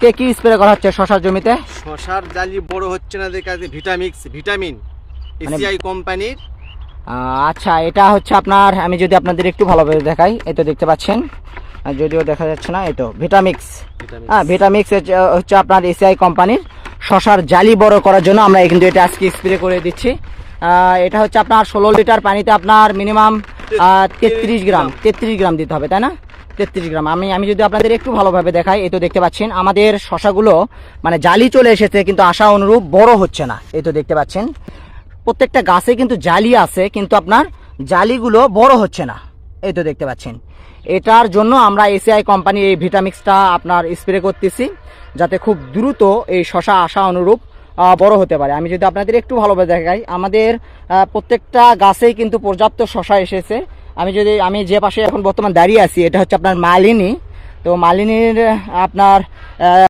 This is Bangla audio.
আজকে কি স্প্রে করা হচ্ছে শশার জমিতে? শশার জালি বড় হচ্ছে না দেখে ভিটামিন এসিআই কোম্পানির। আচ্ছা, এটা হচ্ছে আপনার, আমি যদি আপনাদের একটু ভালোভাবে দেখাই, এই তো দেখতে পাচ্ছেন, যদিও দেখা যাচ্ছে না, এই তো ভিটামিক্স। হ্যাঁ, ভিটামিক্স হচ্ছে আপনার এসিআই কোম্পানির শশার জালি বড় করার জন্য আমরা কিন্তু এটা আজকে স্প্রে করে দিচ্ছি। এটা হচ্ছে আপনার 16 লিটার পানিতে আপনার মিনিমাম 33 গ্রাম দিতে হবে, তাই না? 33 গ্রাম। আমি যদি আপনাদের একটু ভালোভাবে দেখাই, এই তো দেখতে পাচ্ছেন আমাদের শশাগুলো মানে জালি চলে এসেছে কিন্তু আশা অনুরূপ বড় হচ্ছে না। এই তো দেখতে পাচ্ছেন প্রত্যেকটা গাছে কিন্তু জালি আছে কিন্তু আপনার জালিগুলো বড় হচ্ছে না। এই তো দেখতে পাচ্ছেন, এটার জন্য আমরা এসিআই কোম্পানির এই ভিটামিক্সটা আপনার স্প্রে করতেছি যাতে খুব দ্রুত এই শশা আশা অনুরূপ বড় হতে পারে। আমি যদি আপনাদের একটু ভালোভাবে দেখাই, আমাদের প্রত্যেকটা গাছেই কিন্তু পর্যাপ্ত শশা এসেছে। আমি যে পাশে এখন বর্তমান দাঁড়িয়ে আছি, এটা হচ্ছে আপনার মালিনী। তো মালিনীর আপনার